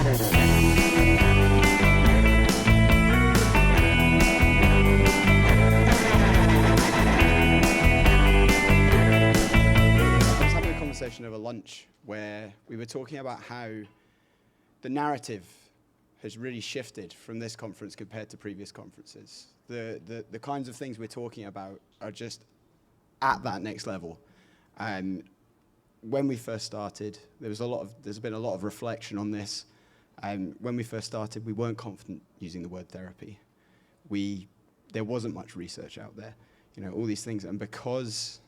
Over lunch where we were talking about how the narrative has really shifted from this conference compared to previous conferences. The kinds of things we're talking about are just at that next level. When we first started, there's been a lot of reflection on this. When we first started, we weren't confident using the word therapy. There wasn't much research out there, all these things, and because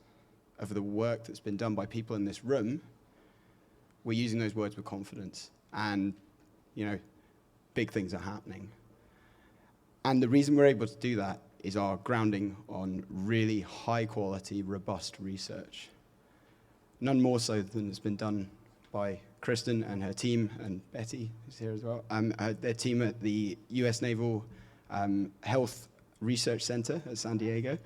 of the work that's been done by people in this room, we're using those words with confidence, and big things are happening. And the reason we're able to do that is our grounding on really high quality, robust research. None more so than has been done by Kristen and her team, and Betty is here as well, their team at the US Naval Health Research Center at San Diego.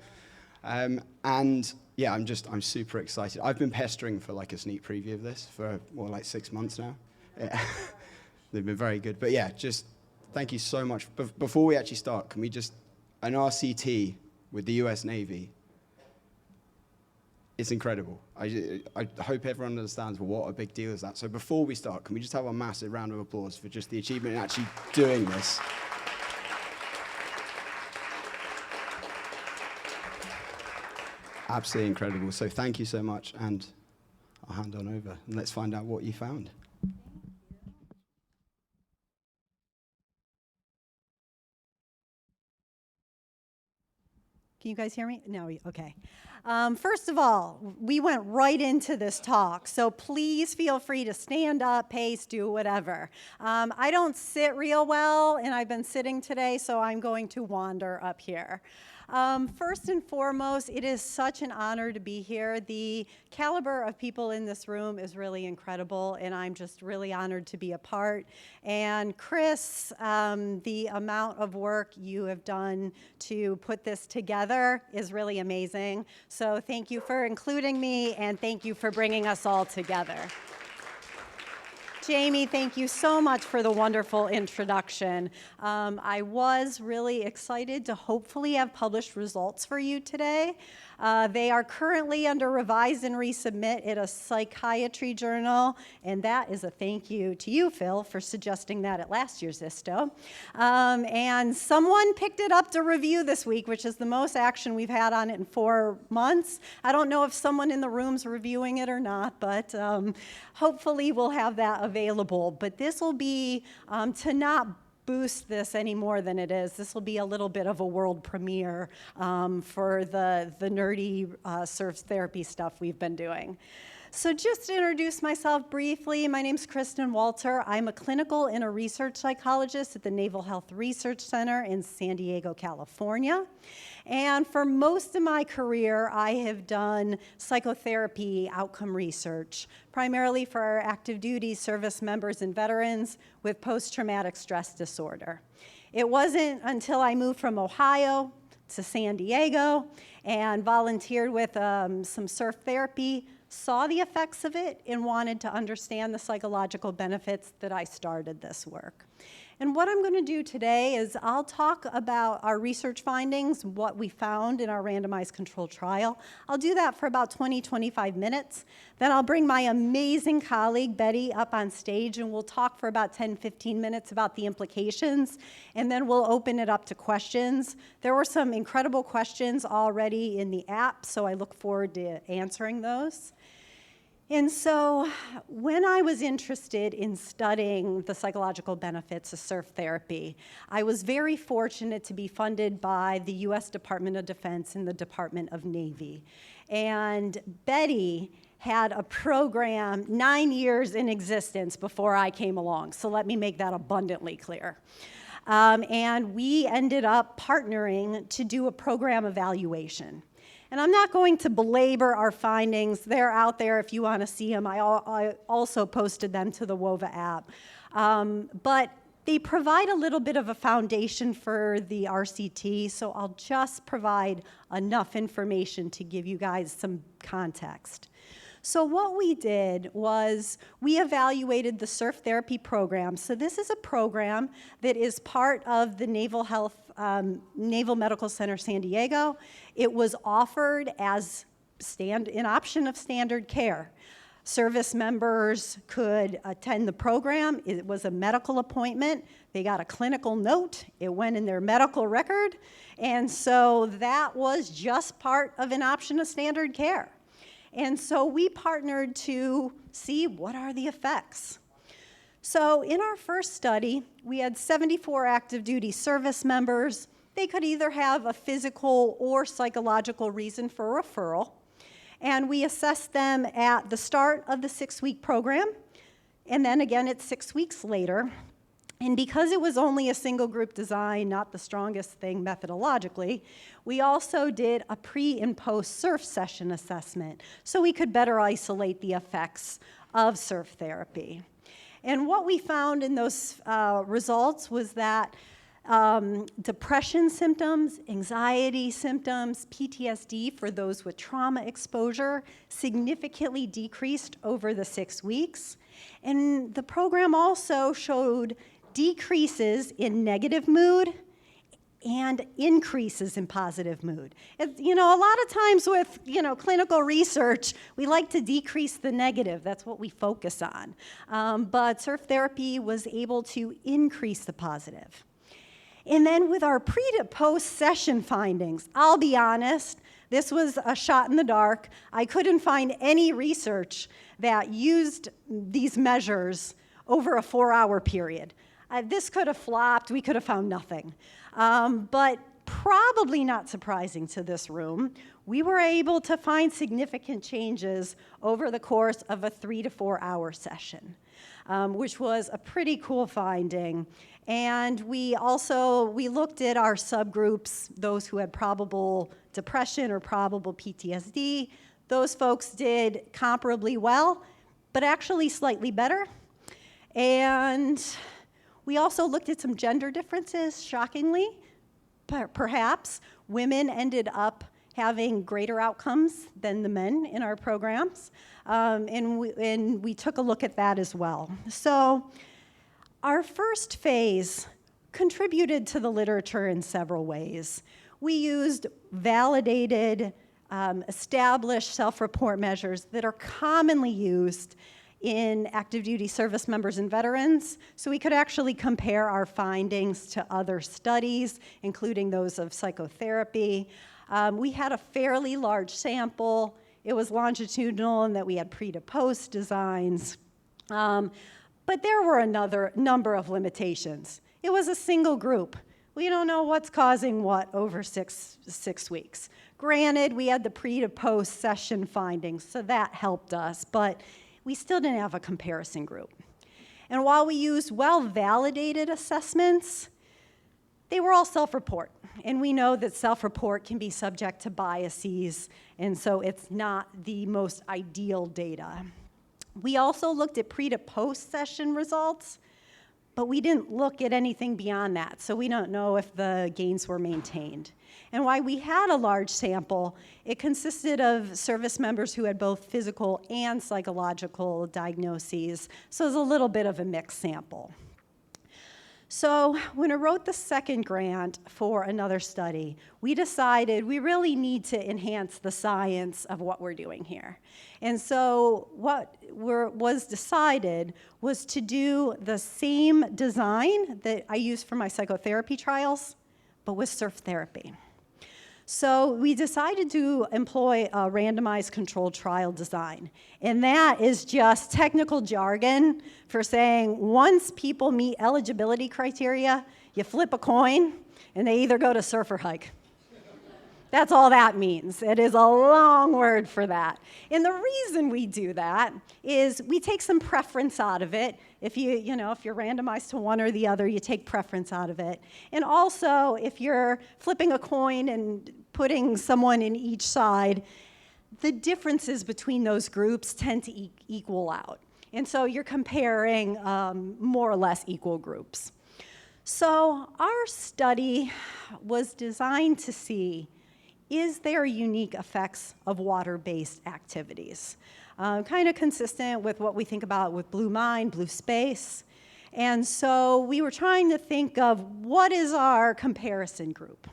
And yeah, I'm super excited. I've been pestering for like a sneak preview of this for more like 6 months now. Yeah. They've been very good. But yeah, just thank you so much. Before we actually start, can we just, an RCT with the US Navy, it's incredible. I hope everyone understands what a big deal is that. So before we start, can we just have a massive round of applause for just the achievement in actually doing this? Absolutely incredible. So thank you so much, and I'll hand on over, and let's find out what you found. Can you guys hear me? No, okay. First of all, we went right into this talk, so please feel free to stand up, pace, do whatever. I don't sit real well, and I've been sitting today, so I'm going to wander up here. First and foremost, it is such an honor to be here. The caliber of people in this room is really incredible, and I'm just really honored to be a part. And Chris, the amount of work you have done to put this together is really amazing. So thank you for including me, and thank you for bringing us all together. Jamie, thank you so much for the wonderful introduction. I was really excited to hopefully have published results for you today. They are currently under revise and resubmit in a psychiatry journal, and that is a thank you to you, Phil, for suggesting that at last year's ISTO. And someone picked it up to review this week, which is the most action we've had on it in 4 months. I don't know if someone in the room's reviewing it or not, but hopefully we'll have that available. But this will be to not boost this any more than it is. This will be a little bit of a world premiere for the nerdy surf therapy stuff we've been doing. So just to introduce myself briefly, my name's Kristen Walter. I'm a clinical and a research psychologist at the Naval Health Research Center in San Diego, California. And for most of my career, I have done psychotherapy outcome research, primarily for our active duty service members and veterans with post-traumatic stress disorder. It wasn't until I moved from Ohio to San Diego and volunteered with some surf therapy, saw the effects of it, and wanted to understand the psychological benefits that I started this work. And what I'm going to do today is I'll talk about our research findings, what we found in our randomized controlled trial. I'll do that for about 20-25 minutes. Then I'll bring my amazing colleague, Betty, up on stage, and we'll talk for about 10-15 minutes about the implications, and then we'll open it up to questions. There were some incredible questions already in the app, so I look forward to answering those. And so when I was interested in studying the psychological benefits of surf therapy, I was very fortunate to be funded by the US Department of Defense and the Department of Navy. And Betty had a program 9 years in existence before I came along, so let me make that abundantly clear. And we ended up partnering to do a program evaluation. And I'm not going to belabor our findings. They're out there if you want to see them. I also posted them to the WOVA app. But they provide a little bit of a foundation for the RCT, so I'll just provide enough information to give you guys some context. So what we did was we evaluated the surf therapy program. So this is a program that is part of the Naval Medical Center San Diego. It was offered as an option of standard care. Service members could attend the program. It was a medical appointment. They got a clinical note. It went in their medical record. And so that was just part of an option of standard care. And so we partnered to see what are the effects. So in our first study, we had 74 active duty service members. They could either have a physical or psychological reason for referral. And we assessed them at the start of the 6-week program, and then again at 6 weeks later. And because it was only a single group design, not the strongest thing methodologically, we also did a pre and post surf session assessment so we could better isolate the effects of surf therapy. And what we found in those results was that depression symptoms, anxiety symptoms, PTSD for those with trauma exposure significantly decreased over the 6 weeks. And the program also showed decreases in negative mood and increases in positive mood. A lot of times with, clinical research, we like to decrease the negative. That's what we focus on. But surf therapy was able to increase the positive. And then with our pre to post session findings, I'll be honest, this was a shot in the dark. I couldn't find any research that used these measures over a 4-hour period. This could have flopped. We could have found nothing. But probably not surprising to this room, we were able to find significant changes over the course of a 3 to 4 hour session, which was a pretty cool finding. And we looked at our subgroups, those who had probable depression or probable PTSD. Those folks did comparably well, but actually slightly better. And we also looked at some gender differences, shockingly. Perhaps women ended up having greater outcomes than the men in our programs. And we took a look at that as well. So our first phase contributed to the literature in several ways. We used validated, established self-report measures that are commonly used in active duty service members and veterans, so we could actually compare our findings to other studies, including those of psychotherapy. We had a fairly large sample. It was longitudinal in that we had pre to post designs. But there were another number of limitations. It was a single group. We don't know what's causing what over six weeks. Granted, we had the pre to post session findings, so that helped us, but we still didn't have a comparison group. And while we used well-validated assessments, they were all self-report. And we know that self-report can be subject to biases, and so it's not the most ideal data. We also looked at pre to post session results, but we didn't look at anything beyond that, so we don't know if the gains were maintained. And while we had a large sample, it consisted of service members who had both physical and psychological diagnoses, so it was a little bit of a mixed sample. So when I wrote the second grant for another study, we decided we really need to enhance the science of what we're doing here. And so what was decided was to do the same design that I used for my psychotherapy trials, but with surf therapy. So we decided to employ a randomized controlled trial design. And that is just technical jargon for saying once people meet eligibility criteria, you flip a coin and they either go to surf or hike. That's all that means. It is a long word for that. And the reason we do that is we take some preference out of it. If you're randomized to one or the other, you take preference out of it. And also, if you're flipping a coin and putting someone in each side, the differences between those groups tend to equal out. And so you're comparing more or less equal groups. So our study was designed to see, is there unique effects of water-based activities? kind of consistent with what we think about with blue mind, blue space. And so we were trying to think of what is our comparison group.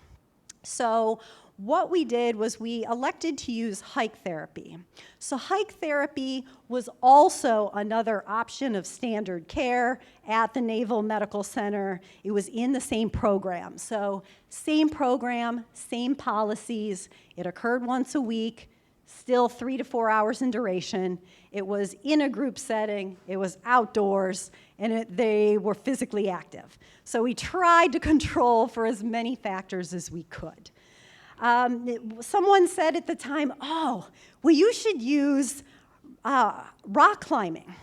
So what we did was we elected to use hike therapy. So hike therapy was also another option of standard care at the Naval Medical Center. It was in the same program. So same program, same policies. It occurred once a week, still 3 to 4 hours in duration. It was in a group setting, it was outdoors, and they were physically active. So we tried to control for as many factors as we could. Someone said at the time, oh, well, you should use rock climbing,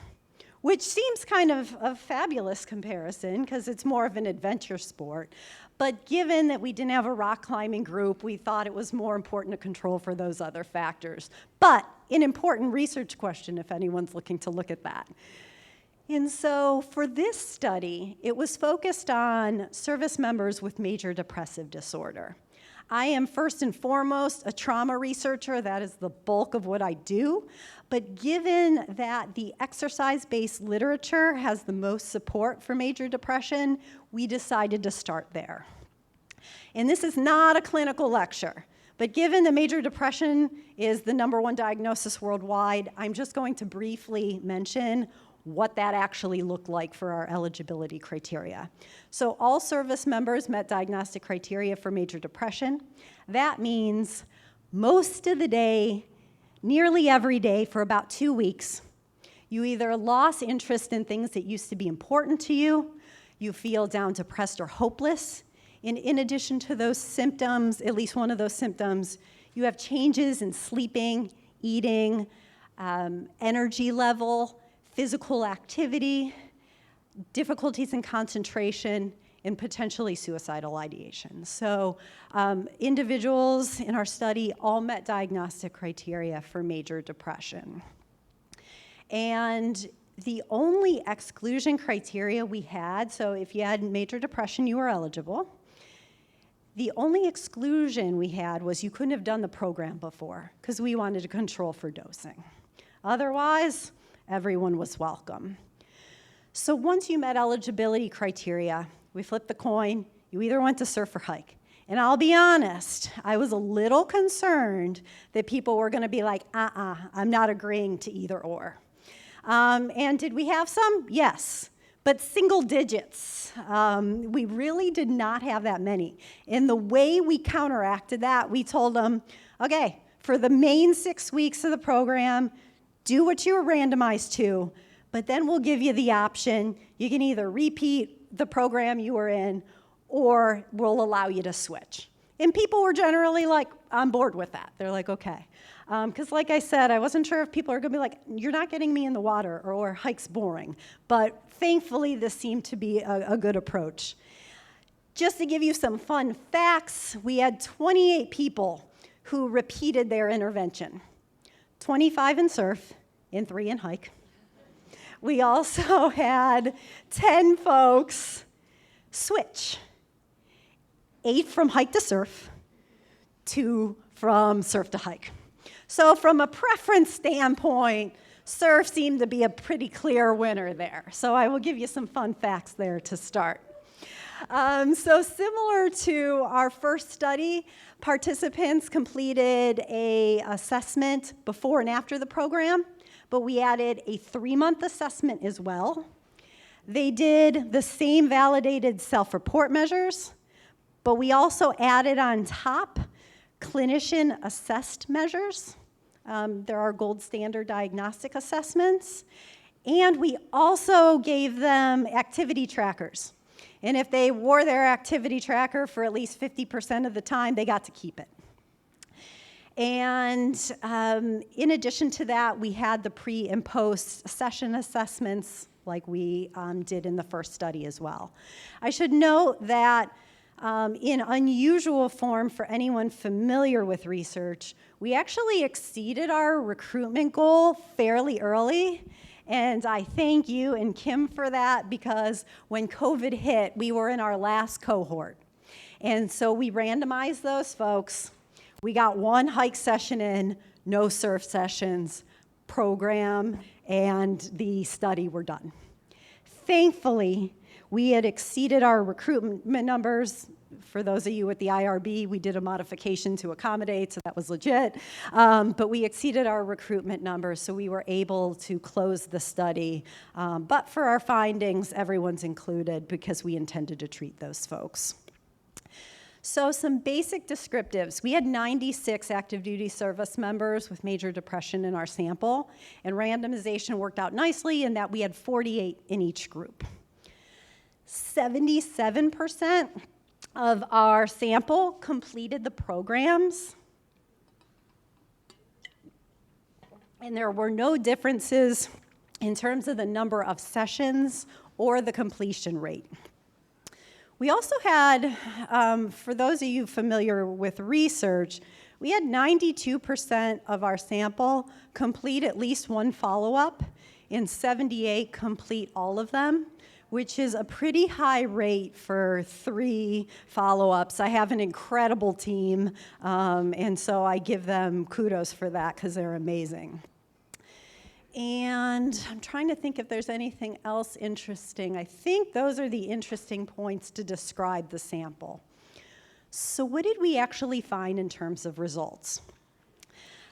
which seems kind of a fabulous comparison because it's more of an adventure sport. But given that we didn't have a rock climbing group, we thought it was more important to control for those other factors. But an important research question if anyone's looking to look at that. And so for this study, it was focused on service members with major depressive disorder. I am first and foremost a trauma researcher. That is the bulk of what I do. But given that the exercise-based literature has the most support for major depression, we decided to start there. And this is not a clinical lecture, but given that major depression is the #1 diagnosis worldwide, I'm just going to briefly mention what that actually looked like for our eligibility criteria. So all service members met diagnostic criteria for major depression. That means most of the day, nearly every day for about 2 weeks, you either lost interest in things that used to be important to you, you feel down, depressed, or hopeless. In addition to those symptoms, at least one of those symptoms, you have changes in sleeping, eating, energy level, physical activity, difficulties in concentration, and potentially suicidal ideation. So individuals in our study all met diagnostic criteria for major depression. And the only exclusion criteria we had, so if you had major depression, you were eligible. The only exclusion we had was you couldn't have done the program before because we wanted to control for dosing. Otherwise, everyone was welcome. So once you met eligibility criteria, we flipped the coin. You either went to surf or hike. And I'll be honest, I was a little concerned that people were going to be like, I'm not agreeing to either or. And did we have some? Yes, but single digits. We really did not have that many. And the way we counteracted that, we told them, okay, for the main 6 weeks of the program, do what you were randomized to, but then we'll give you the option. You can either repeat the program you were in, or we'll allow you to switch. And people were generally like on board with that. They're like, okay. Because like I said, I wasn't sure if people are gonna be like, you're not getting me in the water, or hike's boring. But thankfully, this seemed to be a good approach. Just to give you some fun facts, we had 28 people who repeated their intervention. 25 in surf, and 3 in hike. We also had 10 folks switch. 8 from hike to surf, 2 from surf to hike. So from a preference standpoint, surf seemed to be a pretty clear winner there. So I will give you some fun facts there to start. So similar to our first study, participants completed an assessment before and after the program, but we added a 3-month assessment as well. They did the same validated self-report measures, but we also added on top clinician-assessed measures. There are gold standard diagnostic assessments, and we also gave them activity trackers. And if they wore their activity tracker for at least 50% of the time, they got to keep it. And in addition to that, we had the pre and post session assessments like we did in the first study as well. I should note that in unusual form for anyone familiar with research, we actually exceeded our recruitment goal fairly early. And I thank you and Kim for that, because when COVID hit, we were in our last cohort. And so we randomized those folks. We got 1 hike session in, no surf sessions, program and the study were done. Thankfully, we had exceeded our recruitment numbers. For those of you at the IRB, we did a modification to accommodate, so that was legit. But we exceeded our recruitment numbers, so we were able to close the study. But for our findings, everyone's included because we intended to treat those folks. So some basic descriptives. We had 96 active duty service members with major depression in our sample, and randomization worked out nicely in that we had 48 in each group. 77% of our sample completed the programs, and there were no differences in terms of the number of sessions or the completion rate. We also had, for those of you familiar with research, we had 92% of our sample complete at least one follow-up, and 78 complete all of them, which is a pretty high rate for 3 follow-ups. I have an incredible team, and so I give them kudos for that because they're amazing. And I'm trying to think if there's anything else interesting. I think those are the interesting points to describe the sample. So what did we actually find in terms of results?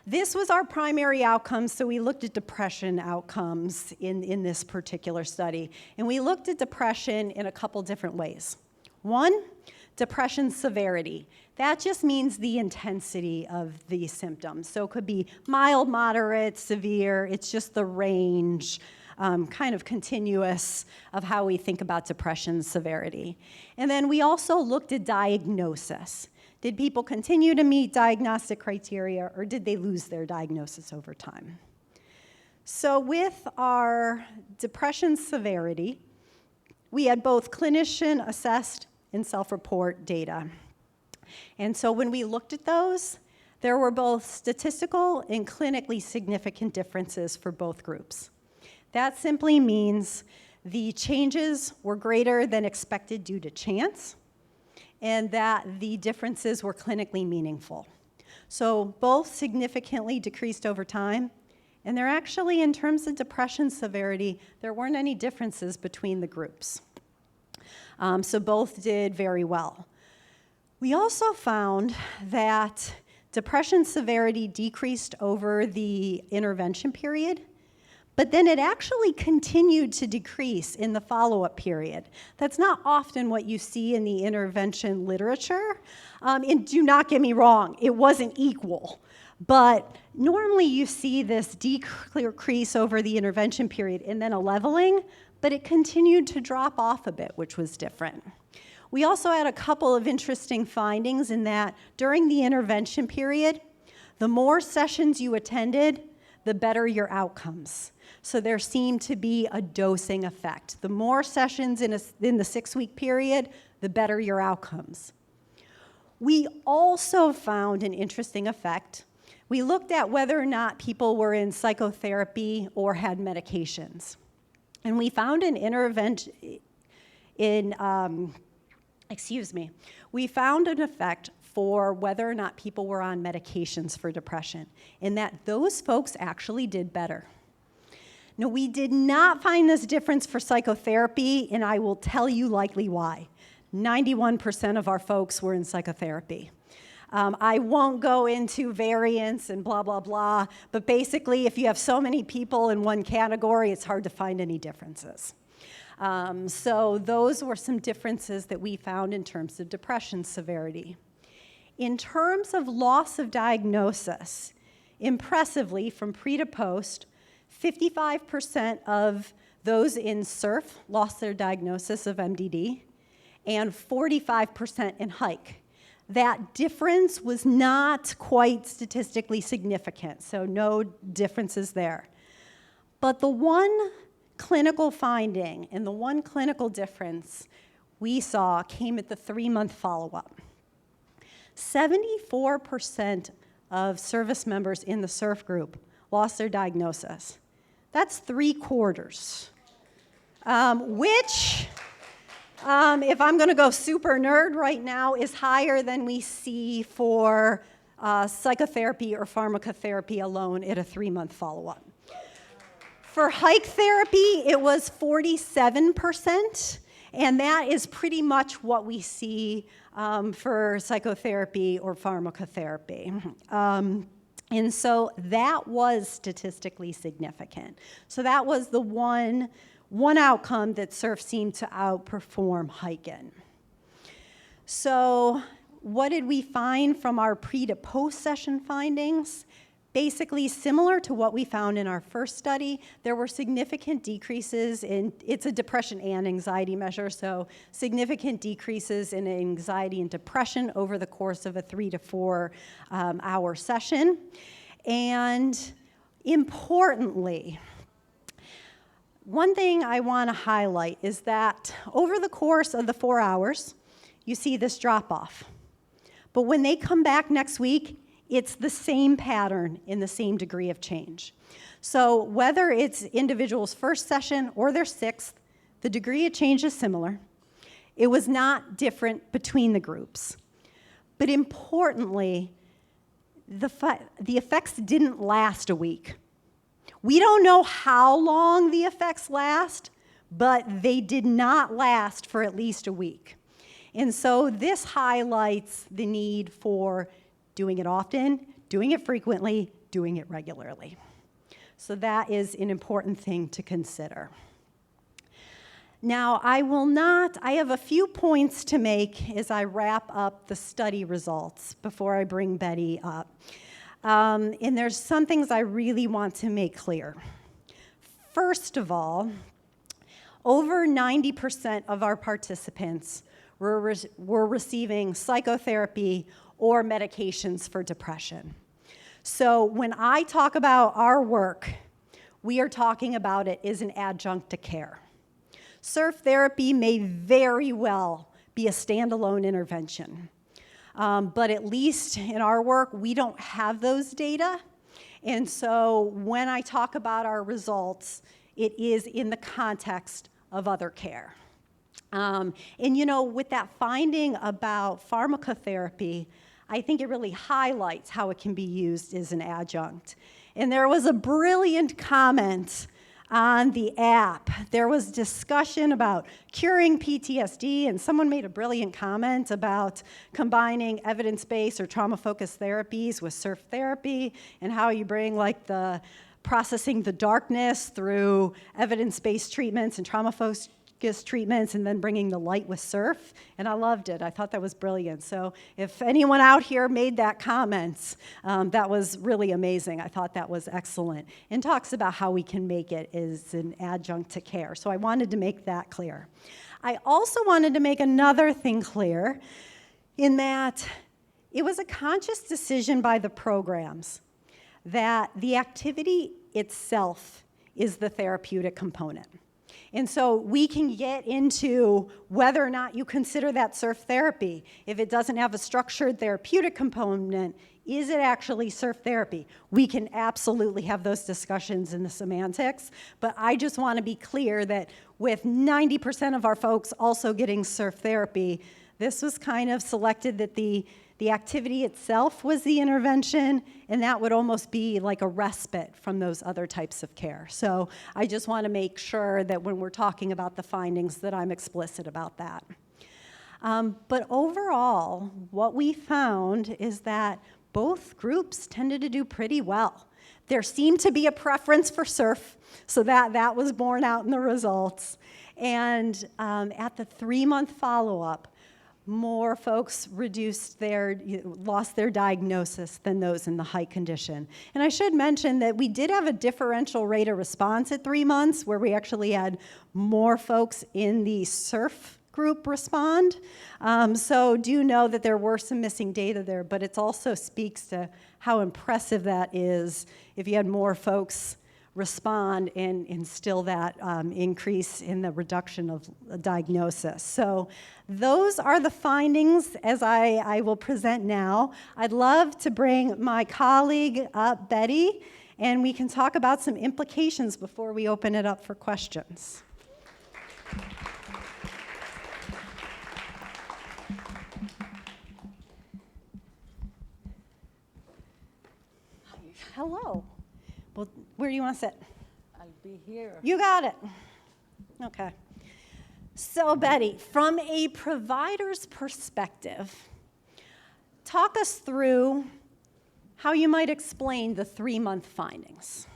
This was our primary outcome, so we looked at depression outcomes in this particular study. And we looked at depression in a couple different ways. One, depression severity. That just means the intensity of the symptoms. So it could be mild, moderate, severe. It's just the range, kind of continuous of how we think about depression severity. And then we also looked at diagnosis. Did people continue to meet diagnostic criteria, or did they lose their diagnosis over time? So with our depression severity, we had both clinician-assessed and self-report data. And so when we looked at those, there were both statistical and clinically significant differences for both groups. That simply means the changes were greater than expected due to chance, and that the differences were clinically meaningful. So both significantly decreased over time, and there actually, in terms of depression severity, there weren't any differences between the groups. So both did very well. We also found that depression severity decreased over the intervention period, but then it actually continued to decrease in the follow-up period. That's not often what you see in the intervention literature. And do not get me wrong, it wasn't equal. But normally you see this decrease over the intervention period and then a leveling, but it continued to drop off a bit, which was different. We also had a couple of interesting findings in that during the intervention period, the more sessions you attended, the better your outcomes. So there seemed to be a dosing effect. The more sessions in the 6-week period, the better your outcomes. We also found an interesting effect. We looked at whether or not people were in psychotherapy or had medications. And we found an intervention we found an effect for whether or not people were on medications for depression, in that those folks actually did better. Now, we did not find this difference for psychotherapy, and I will tell you likely why. 91% of our folks were in psychotherapy. I won't go into variance and blah, blah, blah, but basically, if you have so many people in one category, it's hard to find any differences. So those were some differences that we found in terms of depression severity. In terms of loss of diagnosis, impressively, from pre to post, 55% of those in SURF lost their diagnosis of MDD, and 45% in HIKE. That difference was not quite statistically significant, so no differences there. But the one clinical finding and the one clinical difference we saw came at the 3-month follow-up. 74% of service members in the SURF group lost their diagnosis. That's 3/4, which, if I'm going to go super nerd right now, is higher than we see for psychotherapy or pharmacotherapy alone at a 3-month follow-up. For hike therapy, it was 47%, and that is pretty much what we see for psychotherapy or pharmacotherapy. And so that was statistically significant. So that was the one outcome that surf seemed to outperform hike in. So what did we find from our pre to post session findings? Basically similar to what we found in our first study. There were significant decreases in, it's a depression and anxiety measure, so significant decreases in anxiety and depression over the course of a 3 to 4 hour session. And importantly, one thing I want to highlight is that over the course of the 4 hours, you see this drop off. But when they come back next week, it's the same pattern in the same degree of change. So whether it's individuals' first session or their sixth, the degree of change is similar. It was not different between the groups. But importantly, the effects didn't last a week. We don't know how long the effects last, but they did not last for at least a week. And so this highlights the need for doing it often, doing it frequently, doing it regularly. So that is an important thing to consider. Now, I have a few points to make as I wrap up the study results before I bring Betty up. And there's some things I really want to make clear. First of all, over 90% of our participants were receiving psychotherapy or medications for depression. So when I talk about our work, we are talking about it as an adjunct to care. Surf therapy may very well be a standalone intervention, but at least in our work, we don't have those data. And so when I talk about our results, it is in the context of other care. And you know, with that finding about pharmacotherapy, I think it really highlights how it can be used as an adjunct. And there was a brilliant comment on the app. There was discussion about curing PTSD, and someone made a brilliant comment about combining evidence-based or trauma-focused therapies with surf therapy, and how you bring like the processing the darkness through evidence-based treatments and trauma-focused treatments, and then bringing the light with surf, and I loved it. I thought that was brilliant. So if anyone out here made that comment, that was really amazing. I thought that was excellent, and talks about how we can make it as an adjunct to care. So I wanted to make that clear. I also wanted to make another thing clear, in that it was a conscious decision by the programs that the activity itself is the therapeutic component. And so we can get into whether or not you consider that surf therapy. If it doesn't have a structured therapeutic component, is it actually surf therapy? We can absolutely have those discussions in the semantics, but I just want to be clear that with 90% of our folks also getting surf therapy, this was kind of selected that the activity itself was the intervention, and that would almost be like a respite from those other types of care. So I just want to make sure that when we're talking about the findings that I'm explicit about that. But overall, what we found is that both groups tended to do pretty well. There seemed to be a preference for surf, so that was borne out in the results. And at the 3-month follow-up, more folks lost their diagnosis than those in the hike condition. And I should mention that we did have a differential rate of response at 3 months, where we actually had more folks in the surf group respond. So do know that there were some missing data there, but it also speaks to how impressive that is if you had more folks respond and still that increase in the reduction of diagnosis. So those are the findings as I will present now. I'd love to bring my colleague up, Betty, and we can talk about some implications before we open it up for questions. Hello. Well, where do you want to sit? I be here. You got it. Okay. So Betty, from a provider's perspective, talk us through how you might explain the 3-month findings.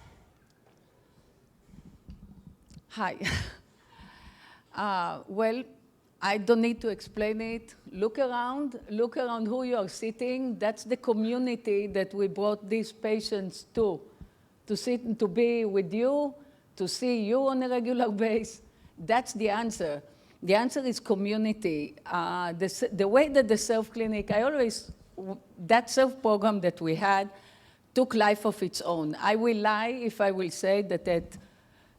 Hi. Well, I don't need to explain it. Look around who you are sitting. That's the community that we brought these patients to sit and to be with you, to see you on a regular basis. That's the answer. The answer is community. The way that the SERF clinic, that SERF program that we had took life of its own. I will lie if I will say that at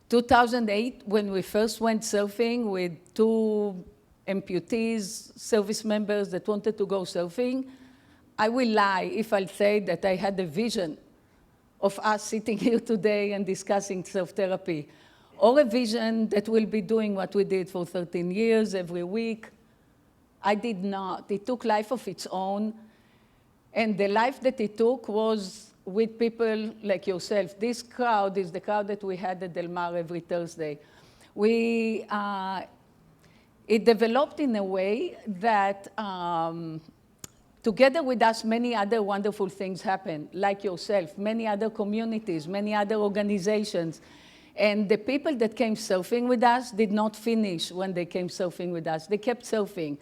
2008, when we first went surfing with 2 amputees, service members that wanted to go surfing, I will lie if I say that I had a vision of us sitting here today and discussing surf therapy, or a vision that we'll be doing what we did for 13 years every week. I did not. It took life of its own, and the life that it took was with people like yourself. This crowd is the crowd that we had at Del Mar every Thursday. It developed in a way that together with us, many other wonderful things happened, like yourself, many other communities, many other organizations. And the people that came surfing with us did not finish when they came surfing with us. They kept surfing.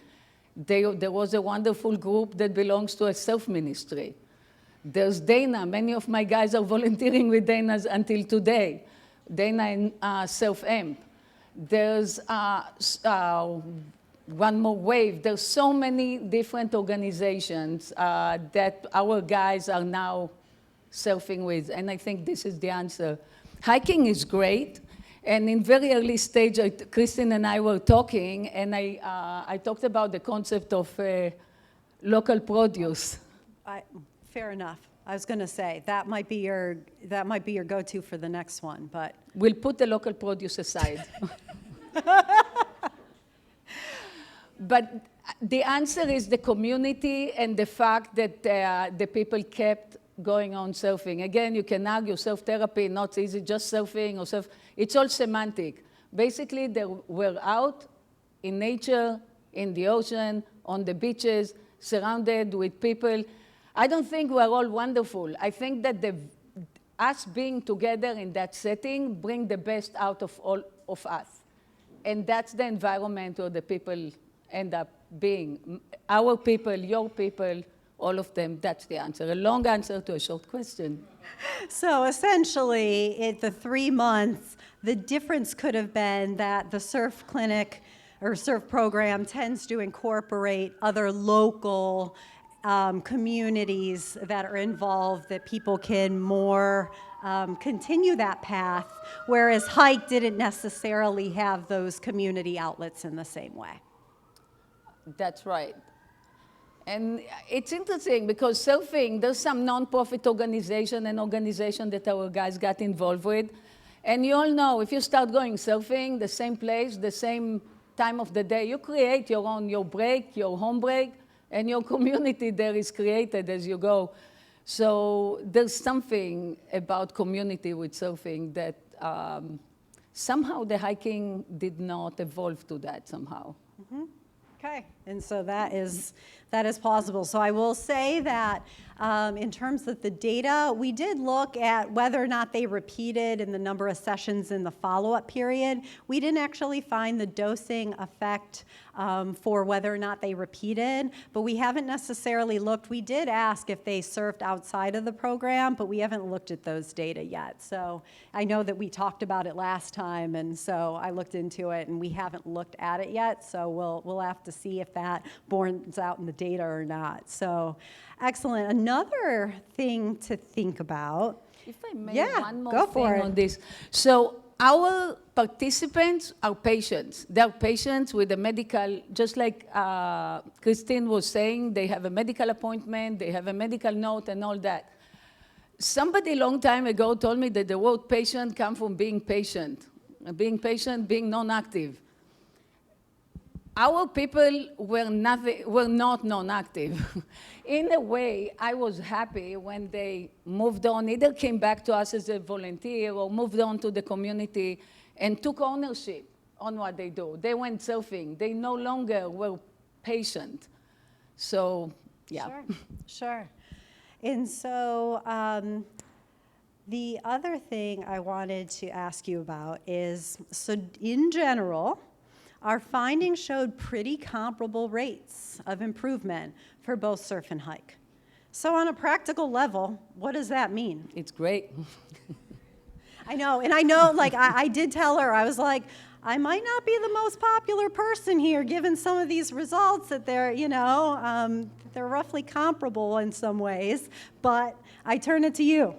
There was a wonderful group that belongs to a surf ministry. There's Dana. Many of my guys are volunteering with Dana until today. Dana and Surf Amp. There's One More Wave. There's so many different organizations that our guys are now surfing with, and I think this is the answer. Hiking is great, and in very early stage, Kristen and I were talking, and I talked about the concept of local produce. Fair enough. I was going to say that might be your go-to for the next one, but we'll put the local produce aside. But the answer is the community and the fact that the people kept going on surfing. Again, you can argue surf therapy, not easy, just surfing or surf. It's all semantic. Basically, they were out in nature, in the ocean, on the beaches, surrounded with people. I don't think we're all wonderful. I think that us being together in that setting bring the best out of all of us. And that's the environment where the people end up being. Our people, your people, all of them, that's the answer. A long answer to a short question. So essentially, at the 3 months, the difference could have been that the surf clinic or surf program tends to incorporate other local communities that are involved, that people can more continue that path, whereas hike didn't necessarily have those community outlets in the same way. That's right. And it's interesting because surfing, there's some non-profit organization that our guys got involved with. And you all know, if you start going surfing, the same place, the same time of the day, you create your break, your home break, and your community there is created as you go. So there's something about community with surfing that somehow the hiking did not evolve to that somehow. Mm-hmm. Okay, and so that is possible. So I will say that in terms of the data, we did look at whether or not they repeated in the number of sessions in the follow-up period. We didn't actually find the dosing effect for whether or not they repeated, but we haven't necessarily looked. We did ask if they surfed outside of the program, but we haven't looked at those data yet. So I know that we talked about it last time, and so I looked into it, and we haven't looked at it yet, so we'll have to see if that bornes out in the data or not. So excellent. Another thing to think about. If I may, one more go thing for it. on this. So our participants are patients. They're patients with a medical, just like Kristen was saying, they have a medical appointment, they have a medical note and all that. Somebody a long time ago told me that the word patient comes from being patient, being non-active. our people were not non-active. In a way, I was happy when they moved on, either came back to us as a volunteer or moved on to the community and took ownership on what they do. They went surfing. They no longer were patient. So, yeah. Sure, sure. And so the other thing I wanted to ask you about is, so in general, our findings showed pretty comparable rates of improvement for both surf and hike. So on a practical level, what does that mean? It's great. I know, and I know, like, I did tell her, I was like, I might not be the most popular person here, given some of these results that they're, you know, they're roughly comparable in some ways, but I turn it to you.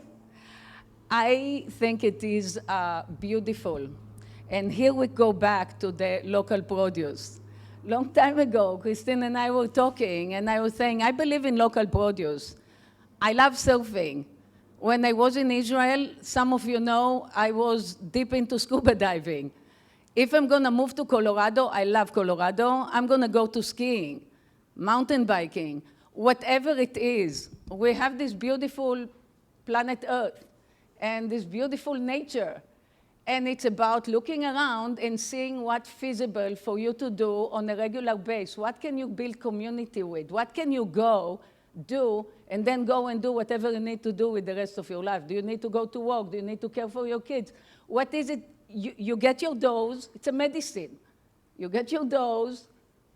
I think it is beautiful. And here we go back to the local produce. Long time ago, Kristen and I were talking, and I was saying, I believe in local produce. I love surfing. When I was in Israel, some of you know, I was deep into scuba diving. If I'm gonna move to Colorado, I love Colorado, I'm gonna go to skiing, mountain biking, whatever it is. We have this beautiful planet Earth and this beautiful nature. And it's about looking around and seeing what's feasible for you to do on a regular basis. What can you build community with? What can you go do and then go and do whatever you need to do with the rest of your life? Do you need to go to work? Do you need to care for your kids? What is it? You get your dose. It's a medicine. You get your dose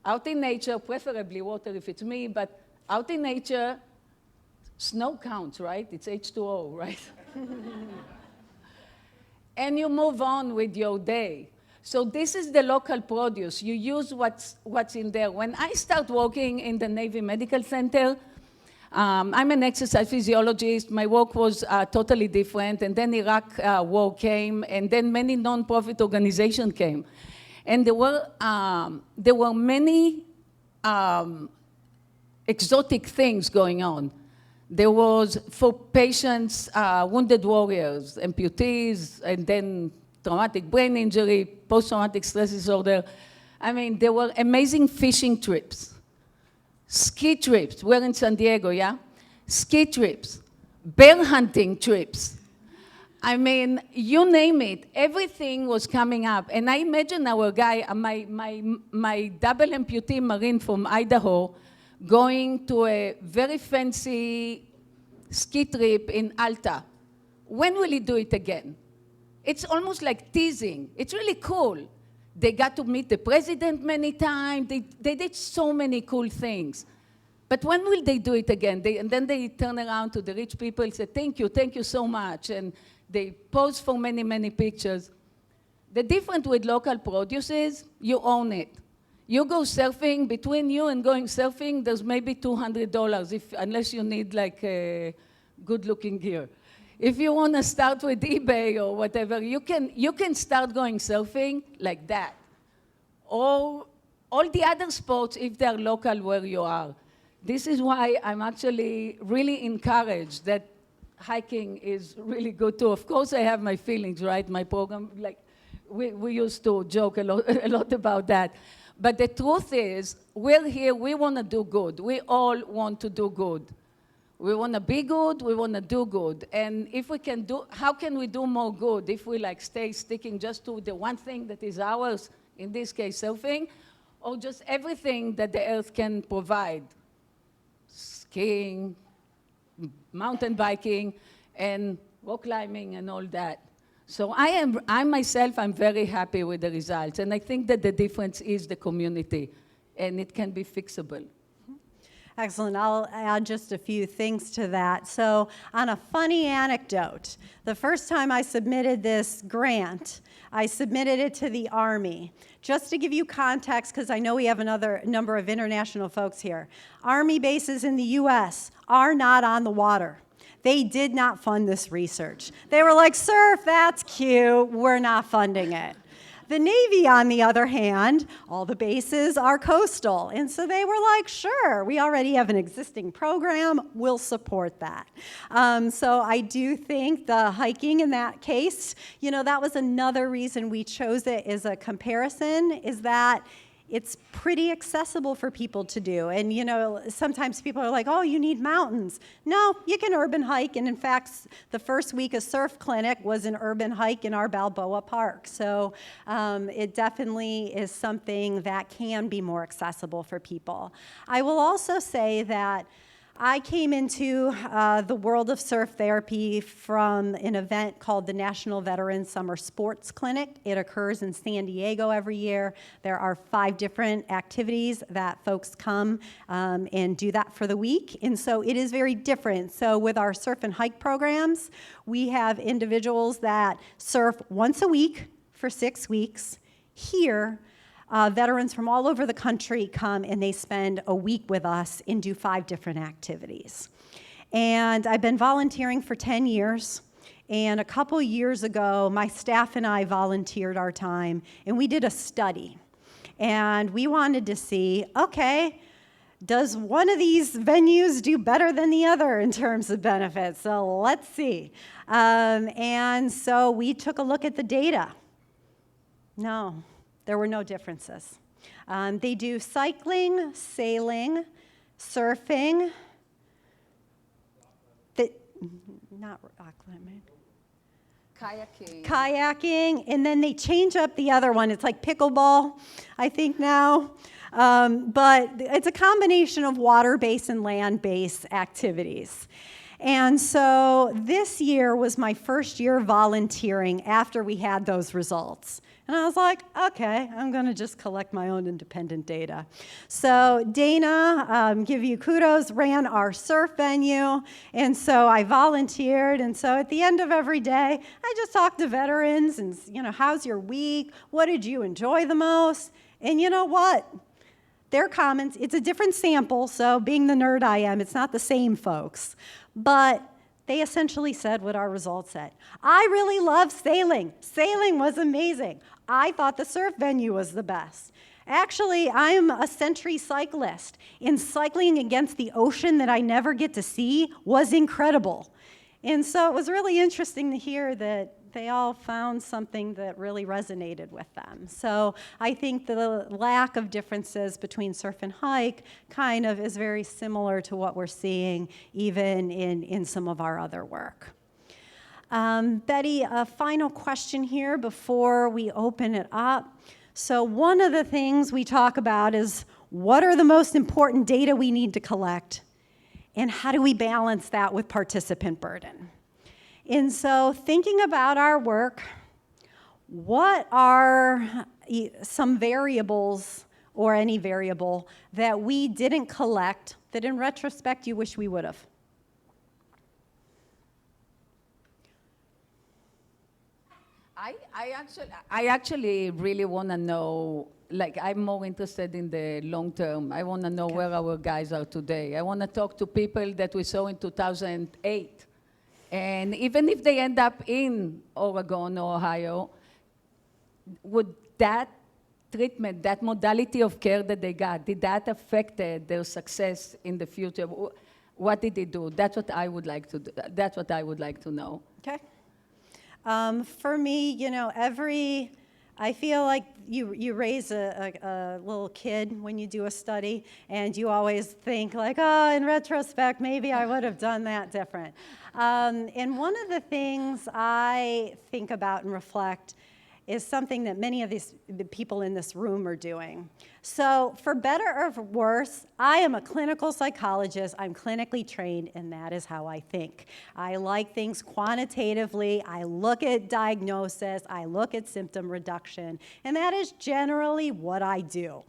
out in nature, preferably water if it's me, but out in nature, snow counts, right? It's H2O, right? And you move on with your day. So this is the local produce. You use what's in there. When I start working in the Navy Medical Center, I'm an exercise physiologist. My work was totally different. And then Iraq war came, and then many nonprofit organizations came. And there were many exotic things going on. There was, for patients, wounded warriors, amputees, and then traumatic brain injury, post-traumatic stress disorder. I mean, there were amazing fishing trips, ski trips. We're in San Diego, yeah? Ski trips, bear hunting trips. I mean, you name it, everything was coming up. And I imagine our guy, my double amputee Marine from Idaho, going to a very fancy ski trip in Alta. When will he do it again? It's almost like teasing. It's really cool. They got to meet the president many times. They did so many cool things. But when will they do it again? And then they turn around to the rich people and say, thank you so much. And they pose for many, many pictures. The difference with local produce is you own it. You go surfing, between you and going surfing, there's maybe $200, unless you need like good-looking gear. If you want to start with eBay or whatever, you can start going surfing like that. Or all the other sports, if they're local where you are. This is why I'm actually really encouraged that hiking is really good too. Of course, I have my feelings, right? My program, like, we used to joke a lot about that. But the truth is, we're here, we want to do good. We all want to do good. We want to be good, we want to do good. And if we can do, how can we do more good if we like stay sticking just to the one thing that is ours, in this case surfing, or just everything that the earth can provide? Skiing, mountain biking, and rock climbing and all that. So I myself, I'm very happy with the results. And I think that the difference is the community, and it can be fixable. Excellent. I'll add just a few things to that. So on a funny anecdote, the first time I submitted this grant, I submitted it to the Army. Just to give you context, because I know we have another number of international folks here. Army bases in the US are not on the water. They did not fund this research. They were like, surf, that's cute, we're not funding it. The Navy, on the other hand, all the bases are coastal. And so they were like, sure, we already have an existing program, we'll support that. So I do think the hiking in that case, you know, that was another reason we chose it as a comparison, is that it's pretty accessible for people to do. And you know, sometimes people are like, oh, you need mountains. No, you can urban hike. And in fact, the first week of surf clinic was an urban hike in our Balboa Park. So it definitely is something that can be more accessible for people. I will also say that I came into the world of surf therapy from an event called the National Veteran Summer Sports Clinic. It occurs in San Diego every year. There are 5 different activities that folks come and do that for the week. And so it is very different. So with our surf and hike programs, we have individuals that surf once a week for 6 weeks. Here, veterans from all over the country come and they spend a week with us and do 5 different activities. And I've been volunteering for 10 years. And a couple years ago, my staff and I volunteered our time, and we did a study. And we wanted to see, okay, does one of these venues do better than the other in terms of benefits? So let's see. And so we took a look at the data. No. There were no differences. They do cycling, sailing, surfing, not rock climbing, kayaking, and then they change up the other one. It's like pickleball, I think now. But it's a combination of water-based and land-based activities. And so this year was my first year volunteering after we had those results. And I was like, okay, I'm going to just collect my own independent data. So Dana, give you kudos, ran our surf venue. And so I volunteered. And so at the end of every day, I just talked to veterans and, you know, how's your week? What did you enjoy the most? And you know what? Their comments, it's a different sample. So being the nerd I am, it's not the same folks. But they essentially said what our results said. I really love sailing. Sailing was amazing. I thought the surf venue was the best. Actually, I'm a century cyclist, and cycling against the ocean that I never get to see was incredible. And so it was really interesting to hear that they all found something that really resonated with them. So I think the lack of differences between surf and hike kind of is very similar to what we're seeing even in some of our other work. Betty, a final question here before we open it up. So one of the things we talk about is what are the most important data we need to collect, and how do we balance that with participant burden? And so thinking about our work, what are some variables or any variable that we didn't collect that in retrospect you wish we would have? I actually really want to know, like, I'm more interested in the long term. I want to know where our guys are today. I want to talk to people that we saw in 2008. And even if they end up in Oregon or Ohio, would that treatment, that modality of care that they got, did that affect their success in the future? What did they do? That's what I would like to do. That's what I would like to know. Okay. For me, you know, I feel like you raise a little kid when you do a study, and you always think like, oh, in retrospect, maybe I would have done that different. And one of the things I think about and reflect is something that many of the people in this room are doing. So for better or for worse, I am a clinical psychologist. I'm clinically trained, and that is how I think. I like things quantitatively. I look at diagnosis. I look at symptom reduction, and that is generally what I do.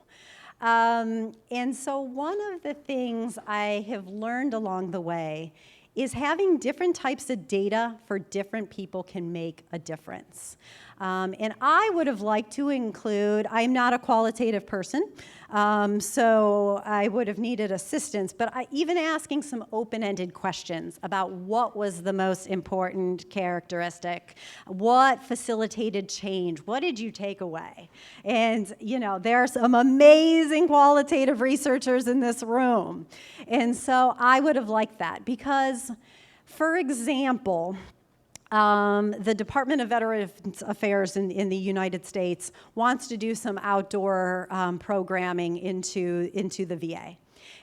And so one of the things I have learned along the way is having different types of data for different people can make a difference. And I would have liked to include, I'm not a qualitative person, so I would have needed assistance, but even asking some open-ended questions about what was the most important characteristic, what facilitated change, what did you take away? And, you know, there are some amazing qualitative researchers in this room. And so I would have liked that because, for example, The Department of Veterans Affairs in the United States wants to do some outdoor programming into the VA.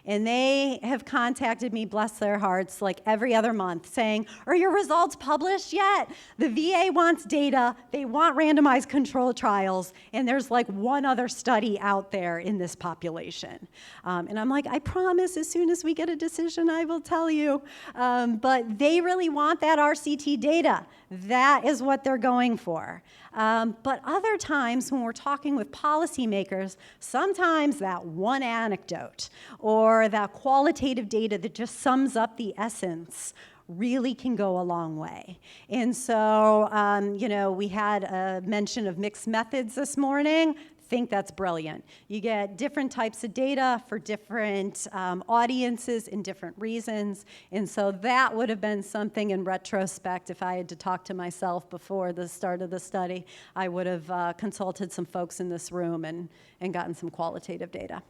And they have contacted me, bless their hearts, like every other month saying, are your results published yet? The VA wants data, they want randomized control trials, and there's like one other study out there in this population. And I'm like, I promise as soon as we get a decision, I will tell you. But they really want that RCT data. That is what they're going for. But other times when we're talking with policymakers, sometimes that one anecdote or that qualitative data that just sums up the essence really can go a long way. And so, you know, we had a mention of mixed methods this morning. Think that's brilliant. You get different types of data for different audiences and different reasons. And so that would have been something in retrospect, if I had to talk to myself before the start of the study, I would have consulted some folks in this room and gotten some qualitative data.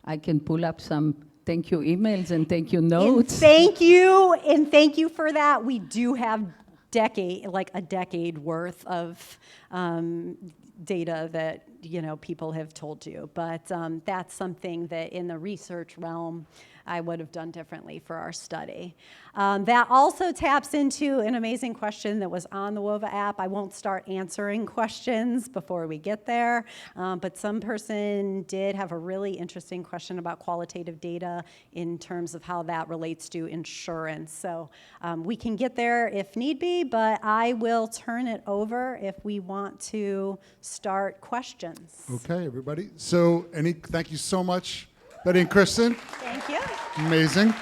I can pull up some thank you emails and thank you notes. And thank you for that. We do have a decade worth of data that, you know, people have told you. But that's something that in the research realm, I would have done differently for our study. That also taps into an amazing question that was on the WOVA app. I won't start answering questions before we get there, but some person did have a really interesting question about qualitative data in terms of how that relates to insurance. So we can get there if need be, but I will turn it over if we want to start questions. Okay, everybody. So thank you so much, Betty and Kristen. Thank you. Amazing.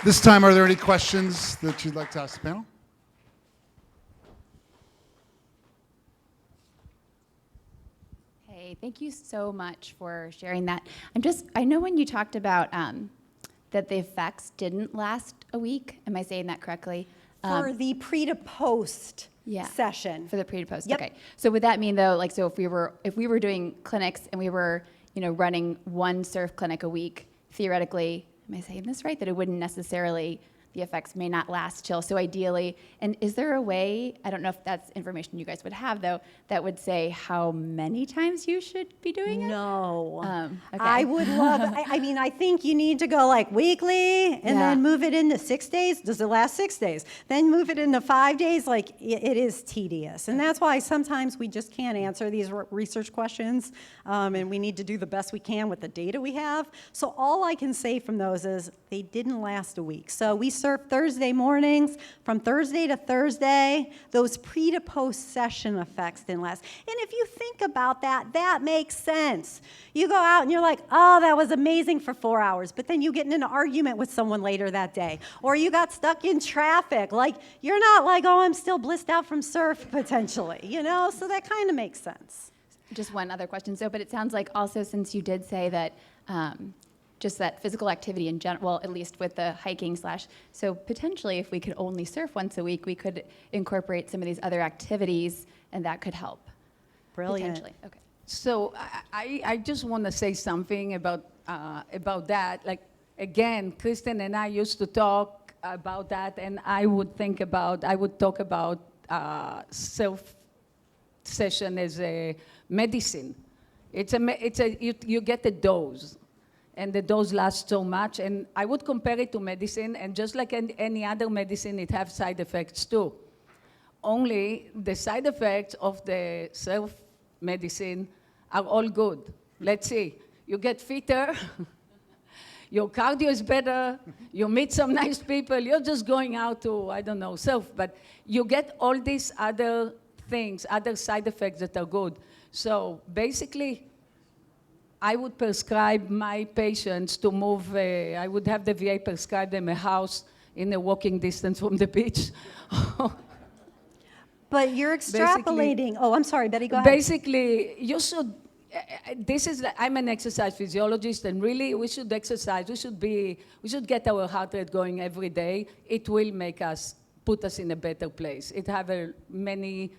This time, are there any questions that you'd like to ask the panel? Hey, thank you so much for sharing that. I know when you talked about that the effects didn't last a week. Am I saying that correctly? For the pre to post session. For the pre to post. Yep. Okay. So would that mean though, like, so if we were doing clinics and we were, you know, running one surf clinic a week, theoretically, am I saying this right? That it wouldn't necessarily, the effects may not last till, so ideally, and is there a way, I don't know if that's information you guys would have though, that would say how many times you should be doing it? No. Okay. I would love, I mean, I think you need to go like weekly and then move it into 6 days. Does it last 6 days? Then move it into 5 days. Like it is tedious. And that's why sometimes we just can't answer these research questions and we need to do the best we can with the data we have. So all I can say from those is they didn't last a week. So we surf Thursday mornings. From Thursday to Thursday, those pre to post session effects didn't last. And if you think about that, that makes sense. You go out and you're like, oh, that was amazing for 4 hours, but then you get in an argument with someone later that day, or you got stuck in traffic. Like, you're not like, oh, I'm still blissed out from surf, potentially, you know? So that kind of makes sense. Just one other question. So, but it sounds like also, since you did say that, just that physical activity in general, well, at least with the hiking / so potentially if we could only surf once a week, we could incorporate some of these other activities and that could help. Brilliant. Potentially. Okay. So I just want to say something about that. Like, again, Kristen and I used to talk about that, and I would talk about self-session as a medicine. You get a dose, and the dose lasts so much, and I would compare it to medicine, and just like any other medicine, it has side effects too. Only the side effects of the self-medicine are all good. Let's see, you get fitter, your cardio is better, you meet some nice people, you're just going out to, I don't know, surf, but you get all these other things, other side effects that are good. So basically, I would prescribe my patients to move, I would have the VA prescribe them a house in a walking distance from the beach. But you're extrapolating. Oh, I'm sorry, Betty, go ahead. Basically, you should, I'm an exercise physiologist, and really we should exercise. We should get our heart rate going every day. It will put us in a better place. It have many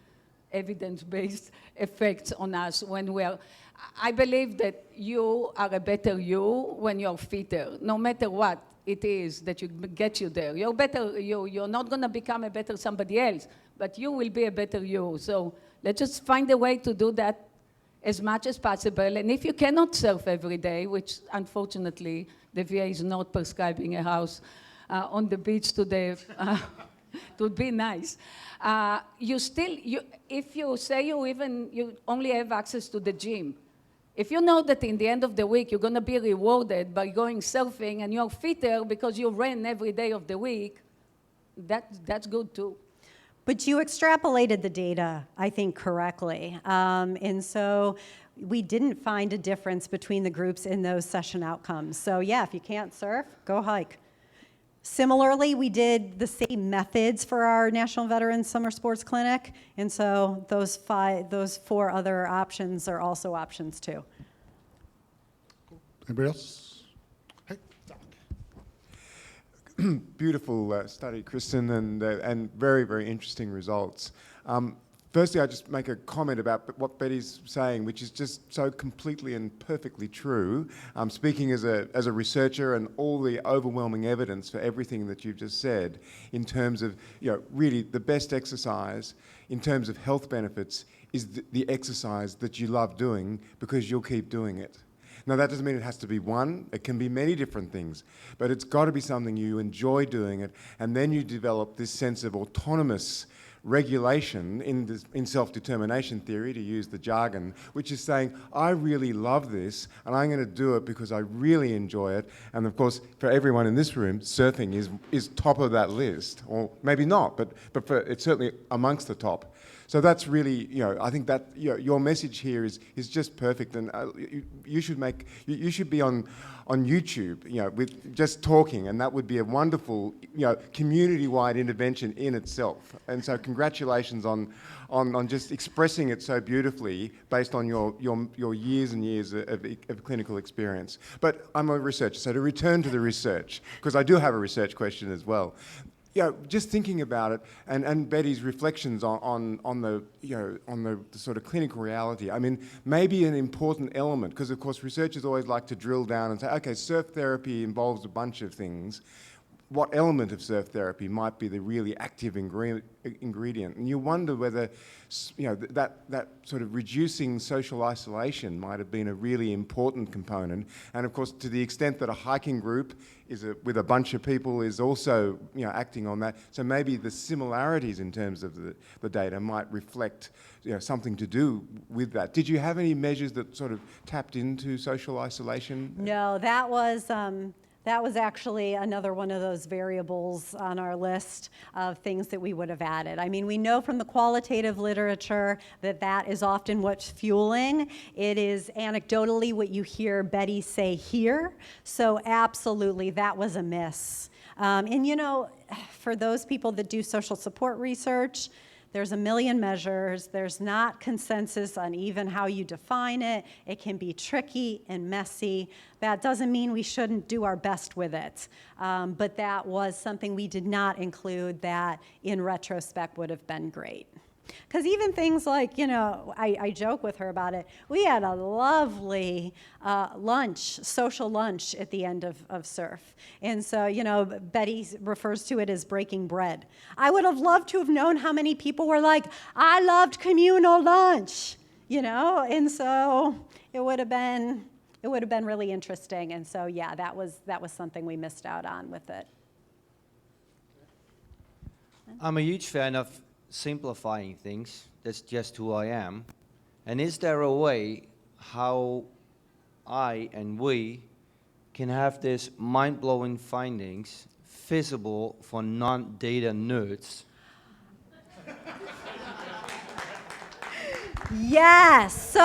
evidence-based effects on us when we are. I believe that you are a better you when you're fitter, no matter what it is that get you there. You're better you. You're not going to become a better somebody else, but you will be a better you. So let's just find a way to do that as much as possible. And if you cannot surf every day, which unfortunately the VA is not prescribing a house on the beach today, it would be nice. If you say you only have access to the gym, if you know that in the end of the week you're going to be rewarded by going surfing and you're fitter because you ran every day of the week, that's good too. But you extrapolated the data, I think, correctly. And so we didn't find a difference between the groups in those session outcomes. So yeah, if you can't surf, go hike. Similarly, we did the same methods for our National Veterans Summer Sports Clinic, and so those 4 other options are also options too. Anybody else? Hey, Beautiful study, Kristen, and very, very interesting results. Firstly, I just make a comment about what Betty's saying, which is just so completely and perfectly true. Speaking as a researcher and all the overwhelming evidence for everything that you've just said, in terms of, really the best exercise in terms of health benefits is the exercise that you love doing because you'll keep doing it. Now, that doesn't mean it has to be one. It can be many different things, but it's got to be something you enjoy doing it, and then you develop this sense of autonomous regulation in self-determination theory, to use the jargon, which is saying, I really love this, and I'm going to do it because I really enjoy it. And of course, for everyone in this room, surfing is top of that list, or maybe not, but it's certainly amongst the top. So that's really, I think that your message here is just perfect, and you should be on YouTube, with just talking, and that would be a wonderful, community-wide intervention in itself. And so, congratulations on just expressing it so beautifully based on your years and years of clinical experience. But I'm a researcher, so to return to the research, because I do have a research question as well. Just thinking about it, and Betty's reflections on the sort of clinical reality. I mean, maybe an important element, because of course researchers always like to drill down and say, okay, surf therapy involves a bunch of things. What element of surf therapy might be the really active ingredient? And you wonder whether, that sort of reducing social isolation might have been a really important component. And of course, to the extent that a hiking group with a bunch of people is also, acting on that. So maybe the similarities in terms of the data might reflect, something to do with that. Did you have any measures that sort of tapped into social isolation? No, that was actually another one of those variables on our list of things that we would have added. I mean, we know from the qualitative literature that is often what's fueling. It is anecdotally what you hear Betty say here. So absolutely, that was a miss. And for those people that do social support research, there's a million measures. There's not consensus on even how you define it. It can be tricky and messy. That doesn't mean we shouldn't do our best with it. But that was something we did not include that in retrospect would have been great. Because even things like, I joke with her about it. We had a lovely social lunch at the end of surf. And so, Betty refers to it as breaking bread. I would have loved to have known how many people were like, I loved communal lunch, and so it would have been really interesting. And so, yeah, that was something we missed out on with it. I'm a huge fan of simplifying things. That's just who I am. And is there a way how I and we can have these mind-blowing findings visible for non-data nerds? Yes, so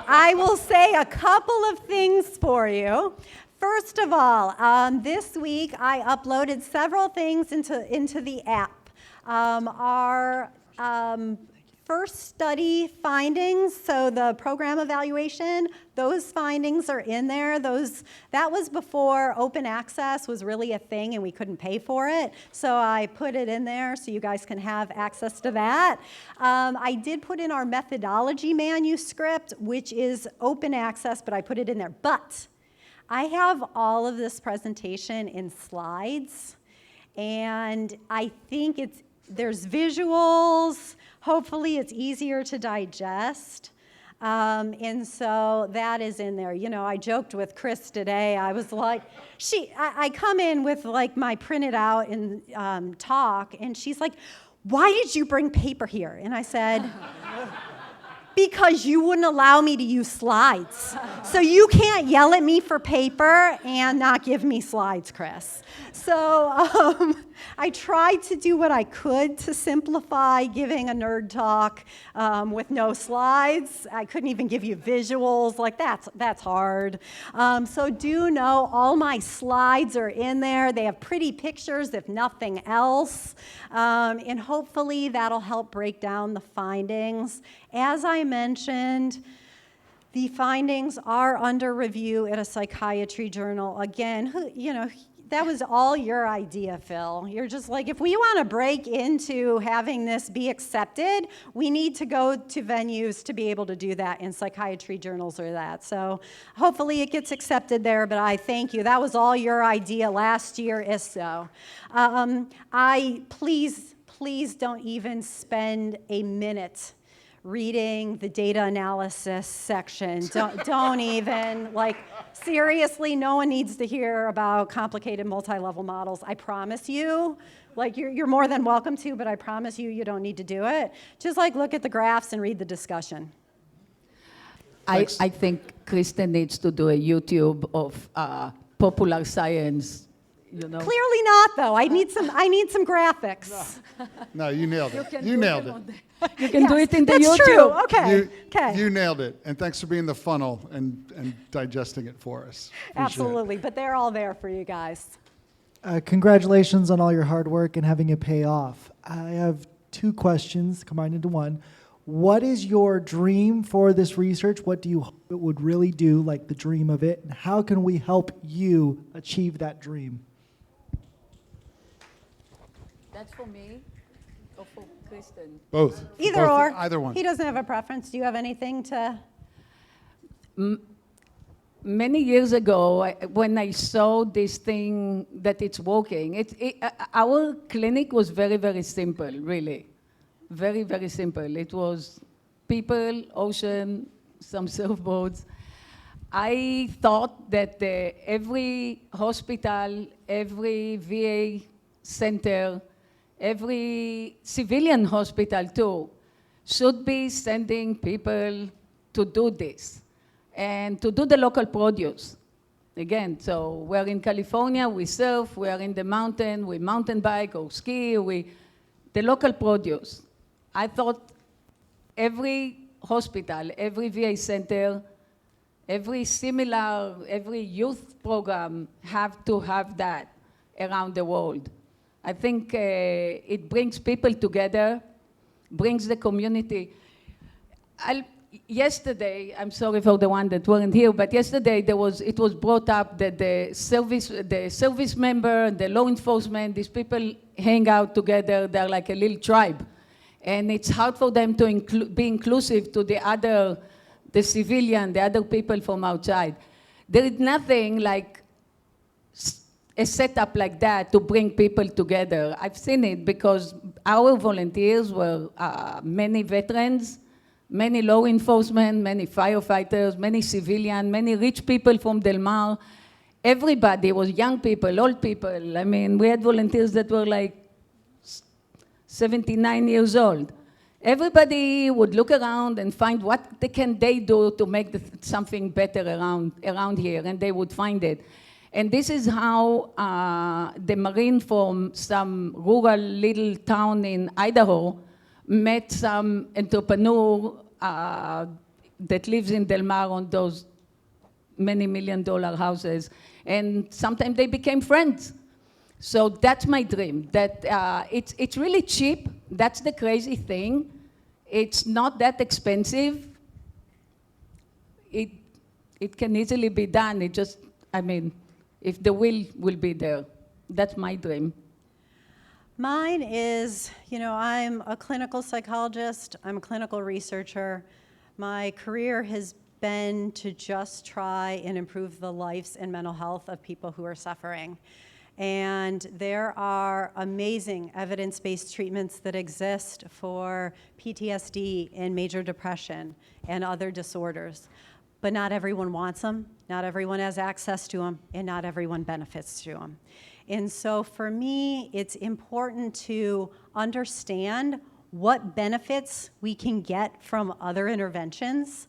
I will say a couple of things for you. First of all, this week I uploaded several things into the app. Our first study findings, so the program evaluation, those findings are in there. That was before open access was really a thing and we couldn't pay for it. So I put it in there so you guys can have access to that. I did put in our methodology manuscript, which is open access, but I put it in there. But I have all of this presentation in slides, and I think there's visuals. Hopefully it's easier to digest. And so that is in there. You know, I joked with Chris today. I was like, I come in with like my printed out and talk, and she's like, why did you bring paper here? And I said, because you wouldn't allow me to use slides. So you can't yell at me for paper and not give me slides, Chris. So I tried to do what I could to simplify giving a nerd talk with no slides. I couldn't even give you visuals. Like, that's hard. So do know all my slides are in there. They have pretty pictures, if nothing else. And hopefully that'll help break down the findings. As I mentioned, the findings are under review at a psychiatry journal. Again, that was all your idea, Phil. You're just like, if we want to break into having this be accepted, we need to go to venues to be able to do that, and psychiatry journals are that. So hopefully it gets accepted there, but I thank you. That was all your idea last year, ISO. Please don't even spend a minute reading the data analysis section. Don't even, like, seriously, no one needs to hear about complicated multi-level models. I promise you, like, you're more than welcome to, but I promise you don't need to do it. Just, like, look at the graphs and read the discussion. I think Kristen needs to do a YouTube of popular science. You know? Clearly not, though. I need some graphics. No, you nailed it. You nailed it. You can do it in the that's YouTube. True. Okay. You nailed it. And thanks for being the funnel and digesting it for us. Appreciate Absolutely. But they're all there for you guys. Congratulations on all your hard work and having it pay off. I have two questions combined into one. What is your dream for this research? What do you hope it would really do, like the dream of it? And how can we help you achieve that dream? That's for me or for Kristen? Both. Either Both. or. Either one. He doesn't have a preference. Do you have anything to? Many years ago, when I saw this thing that it's working, our clinic was very, very simple, really. Very, very simple. It was people, ocean, some surfboards. I thought that every hospital, every VA center, every civilian hospital too, should be sending people to do this and to do the local produce. Again, so we're in California, we surf, we are in the mountain, we mountain bike or ski, the local produce. I thought every hospital, every VA center, every youth program have to have that around the world. I think it brings people together, brings the community. Yesterday, I'm sorry for the one that weren't here, but yesterday it was brought up that the service member, the law enforcement, these people hang out together. They're like a little tribe. And it's hard for them to be inclusive to the civilian, the other people from outside. There is nothing like a setup like that to bring people together. I've seen it because our volunteers were many veterans, many law enforcement, many firefighters, many civilian, many rich people from Del Mar. Everybody was young people, old people. I mean, we had volunteers that were like 79 years old. Everybody would look around and find what can they do to make something better around here, and they would find it. And this is how the Marine from some rural little town in Idaho met some entrepreneur that lives in Del Mar on those many $million houses. And sometimes they became friends. So that's my dream, that it's really cheap. That's the crazy thing. It's not that expensive. It can easily be done. It just, I mean, if the will be there. That's my dream. Mine is, I'm a clinical psychologist, I'm a clinical researcher. My career has been to just try and improve the lives and mental health of people who are suffering. And there are amazing evidence-based treatments that exist for PTSD and major depression and other disorders. But not everyone wants them, not everyone has access to them, and not everyone benefits to them. And so for me, it's important to understand what benefits we can get from other interventions.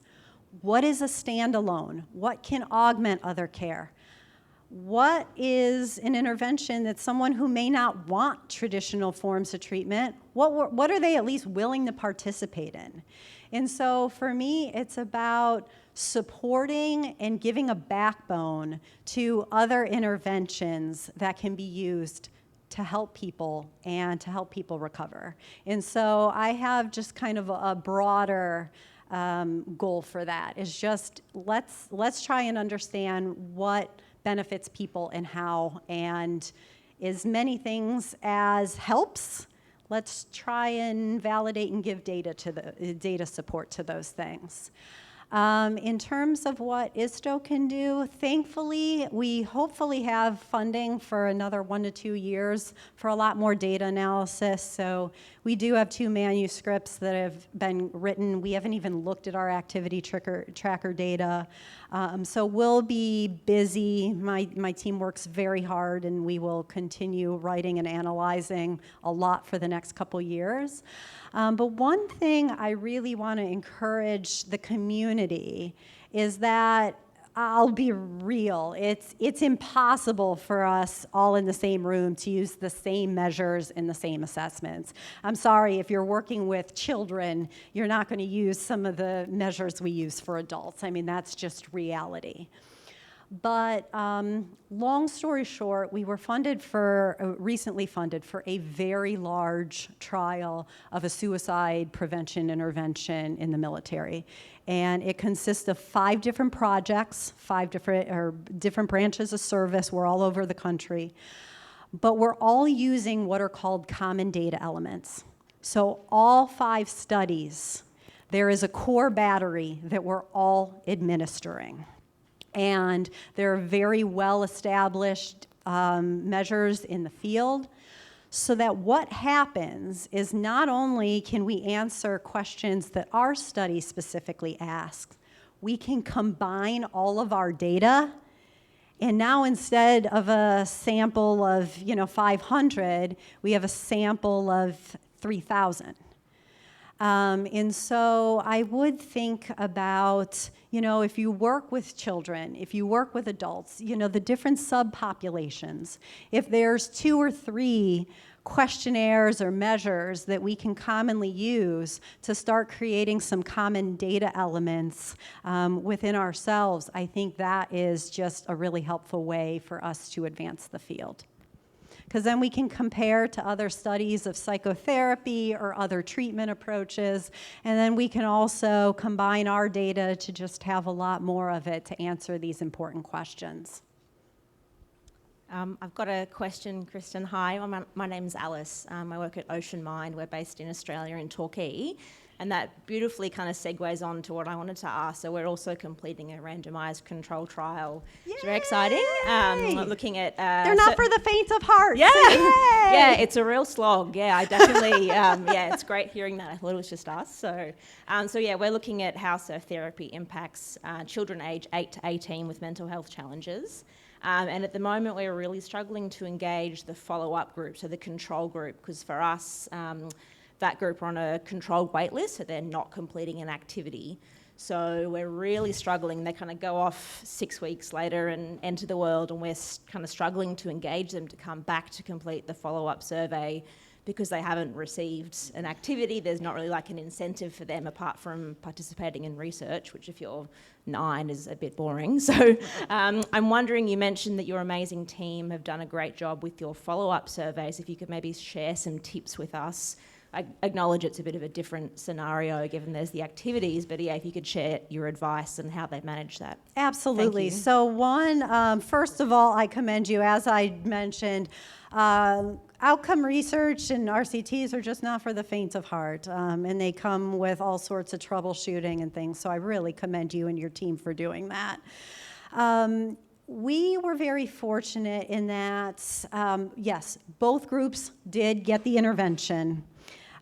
What is a standalone? What can augment other care? What is an intervention that someone who may not want traditional forms of treatment, what are they at least willing to participate in? And so for me, it's about supporting and giving a backbone to other interventions that can be used to help people and to help people recover. And so I have just kind of a broader goal for that, is just let's try and understand what benefits people and how, and as many things as helps, let's try and validate and give data support to those things. In terms of what ISTO can do, thankfully, we hopefully have funding for another 1 to 2 years for a lot more data analysis. So we do have 2 manuscripts that have been written. We haven't even looked at our activity tracker data. So we'll be busy. My team works very hard, and we will continue writing and analyzing a lot for the next couple years. But one thing I really want to encourage the community is that, I'll be real, it's impossible for us all in the same room to use the same measures and the same assessments. I'm sorry, if you're working with children, you're not going to use some of the measures we use for adults. I mean, that's just reality. But long story short, we were recently funded for a very large trial of a suicide prevention intervention in the military. And it consists of 5 different projects, 5 different branches of service. We're all over the country. But we're all using what are called common data elements. So all 5 studies, there is a core battery that we're all administering. And there are very well-established measures in the field, so that what happens is not only can we answer questions that our study specifically asks, we can combine all of our data, and now instead of a sample of 500, we have a sample of 3,000. And so I would think about, if you work with children, if you work with adults, the different subpopulations, if there's 2 or 3 questionnaires or measures that we can commonly use to start creating some common data elements within ourselves, I think that is just a really helpful way for us to advance the field. Because then we can compare to other studies of psychotherapy or other treatment approaches, and then we can also combine our data to just have a lot more of it to answer these important questions. I've got a question, Kristen. Hi, my name's Alice. I work at Ocean Mind. We're based in Australia in Torquay. And that beautifully kind of segues on to what I wanted to ask. So we're also completing a randomized control trial. Yay! It's very exciting. Looking at... They're not for the faint of heart. Yeah. So yay! Yeah, it's a real slog. Yeah, I definitely... it's great hearing that. I thought it was just us. So yeah, we're looking at how surf therapy impacts children aged 8 to 18 with mental health challenges. And at the moment, we're really struggling to engage the follow-up group, so the control group, because for us... that group are on a controlled wait list, so they're not completing an activity. So we're really struggling. They kind of go off 6 weeks later and enter the world, and we're kind of struggling to engage them to come back to complete the follow-up survey because they haven't received an activity. There's not really like an incentive for them apart from participating in research, which if you're 9 is a bit boring. So I'm wondering, you mentioned that your amazing team have done a great job with your follow-up surveys. If you could maybe share some tips with us I acknowledge it's a bit of a different scenario given there's the activities, but yeah, if you could share your advice and how they manage that. Absolutely. Thank you. So one, first of all, I commend you. As I mentioned, outcome research and RCTs are just not for the faint of heart, and they come with all sorts of troubleshooting and things. So I really commend you and your team for doing that. We were very fortunate in that, yes, both groups did get the intervention.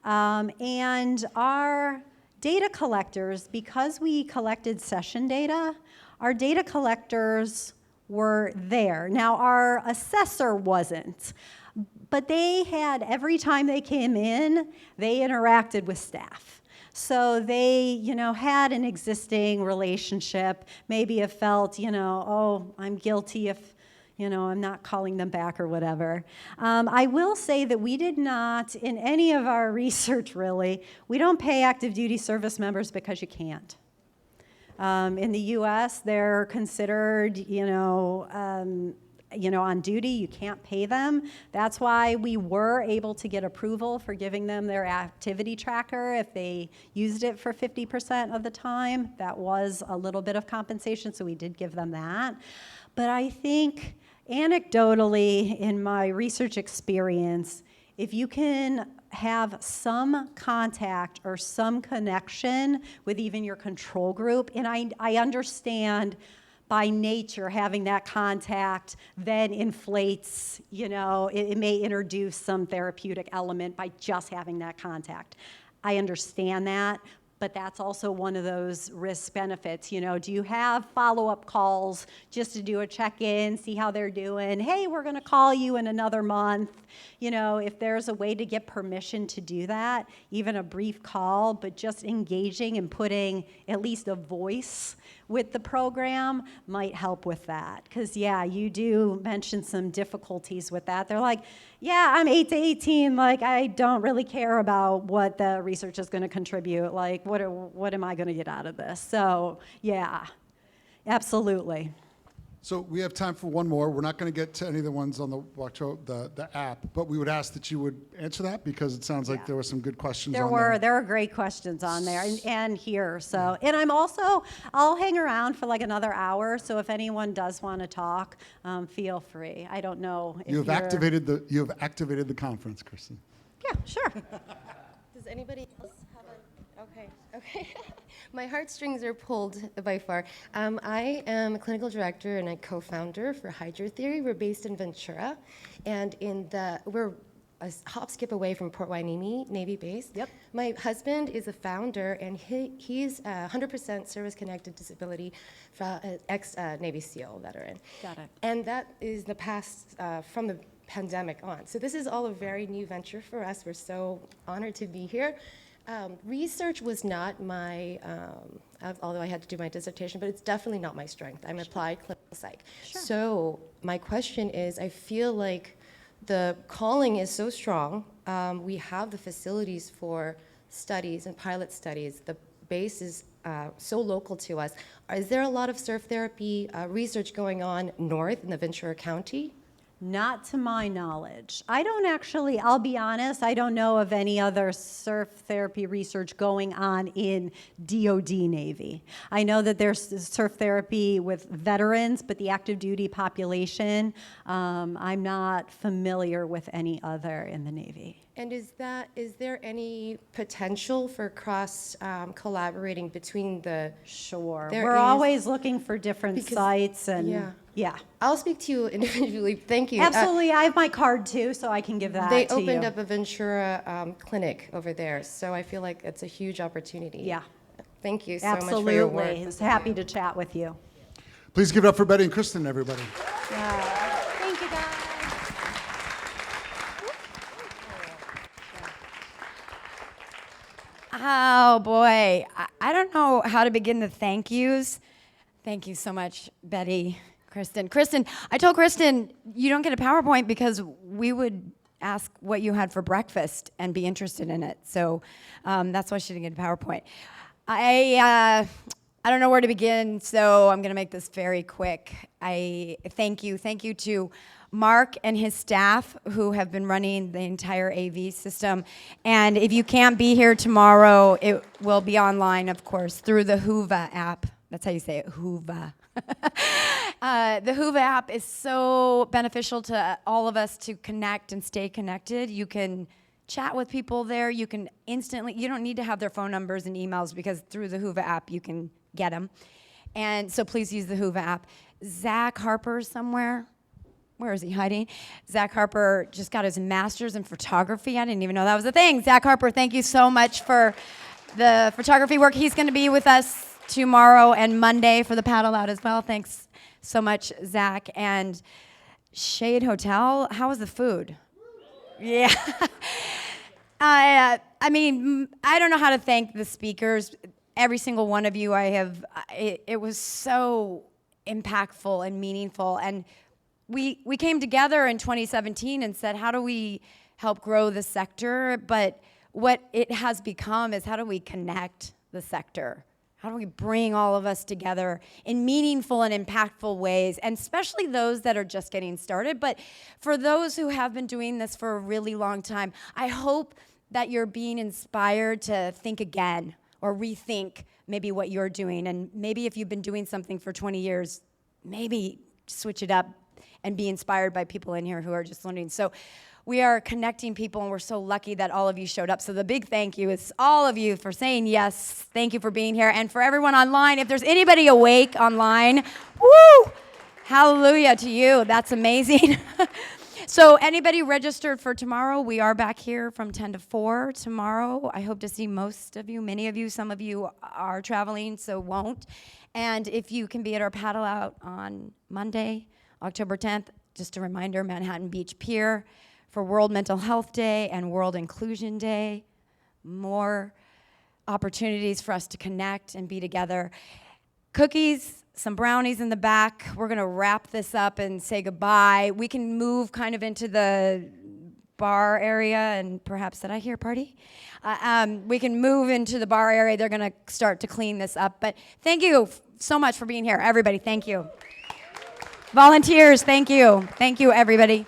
And our data collectors, because we collected session data, our data collectors were there. Now, our assessor wasn't, but they had, every time they came in, they interacted with staff. So they, had an existing relationship, maybe have felt, oh, I'm guilty if, I'm not calling them back or whatever. I will say that we did not, in any of our research really, we don't pay active duty service members because you can't. In the US, they're considered, on duty, you can't pay them. That's why we were able to get approval for giving them their activity tracker if they used it for 50% of the time. That was a little bit of compensation, so we did give them that. But I think anecdotally, in my research experience, if you can have some contact or some connection with even your control group, and I understand by nature, having that contact then inflates, it may introduce some therapeutic element by just having that contact. I understand that, but that's also one of those risk benefits. Do you have follow-up calls just to do a check-in, see how they're doing? Hey, we're gonna call you in another month. If there's a way to get permission to do that, even a brief call, but just engaging and putting at least a voice with the program might help with that. Because, yeah, you do mention some difficulties with that. They're like, yeah, I'm 8 to 18. Like, I don't really care about what the research is going to contribute. Like, what am I going to get out of this? So, yeah, absolutely. So we have time for one more. We're not going to get to any of the ones on the app, but we would ask that you would answer that because it sounds like there were some good questions on there. There were great questions on there and here. So, and I'll hang around for like another hour. So if anyone does want to talk, feel free. I don't know if you have activated the conference, Kristen. Yeah, sure. Does anybody else have a? Okay. My heartstrings are pulled by far. I am a clinical director and a co-founder for Hydro Theory. We're based in Ventura, and we're a hop skip away from Port Hueneme, Navy base. Yep. My husband is a founder, and he's 100% service-connected disability, ex-Navy SEAL veteran. Got it. And that is the past from the pandemic on. So this is all a very new venture for us. We're so honored to be here. Research was not my, although I had to do my dissertation, but it's definitely not my strength. I'm applied clinical psych. Sure. So my question is, I feel like the calling is so strong. We have the facilities for studies and pilot studies. The base is so local to us. Is there a lot of surf therapy research going on north in the Ventura County? Not to my knowledge. I'll be honest, I don't know of any other surf therapy research going on in DoD Navy. I know that there's surf therapy with veterans, but the active duty population, I'm not familiar with any other in the Navy. And is there any potential for cross collaborating between the? Sure. There We're is- always looking for different sites and Yeah. I'll speak to you individually. Thank you. Absolutely. I have my card too, so I can give that They to you. opened up a Ventura clinic over there, so I feel like it's a huge opportunity. Yeah. Thank you so much for your work. Absolutely. It's happy to chat with you. Please give it up for Betty and Kristen, everybody. Thank you, guys. Oh boy, I don't know how to begin the thank yous. Thank you so much, Betty, Kristen. Kristen, I told Kristen you don't get a PowerPoint because we would ask what you had for breakfast and be interested in it. So that's why she didn't get a PowerPoint. I I don't know where to begin, so I'm going to make this very quick. I thank you to Mark and his staff who have been running the entire AV system. And if you can't be here tomorrow, it will be online, of course, through the Whova app. That's how you say it, Whova. The Whova app is so beneficial to all of us to connect and stay connected. You can chat with people there. You can instantly, you don't need to have their phone numbers and emails because through the Whova app you can get them. And so please use the Whova app. Zach Harper somewhere. Where is he hiding? Zach Harper just got his master's in photography. I didn't even know that was a thing. Zach Harper, thank you so much for the photography work. He's going to be with us tomorrow and Monday for the paddle out as well. Thanks so much, Zach. And Shade Hotel, how was the food? Yeah. I mean, I don't know how to thank the speakers. Every single one of you, it was so impactful and meaningful. And we came together in 2017 and said, how do we help grow the sector? But what it has become is how do we connect the sector? How do we bring all of us together in meaningful and impactful ways, and especially those that are just getting started. But for those who have been doing this for a really long time, I hope that you're being inspired to think again or rethink maybe what you're doing. And maybe if you've been doing something for 20 years, maybe switch it up and be inspired by people in here who are just learning. So we are connecting people, and we're so lucky that all of you showed up. So the big thank you is all of you for saying yes. Thank you for being here. And for everyone online, if there's anybody awake online, woo! Hallelujah to you. That's amazing. So anybody registered for tomorrow, we are back here from 10 to 4 tomorrow. I hope to see most of you, many of you. Some of you are traveling, so won't. And if you can be at our paddle out on Monday, October 10th, just a reminder, Manhattan Beach Pier for World Mental Health Day and World Inclusion Day. More opportunities for us to connect and be together. Cookies, some brownies in the back. We're going to wrap this up and say goodbye. We can move kind of into the bar area, and perhaps, did I hear party? We can move into the bar area. They're going to start to clean this up. But thank you so much for being here. Everybody, thank you. Volunteers, thank you. Thank you, everybody.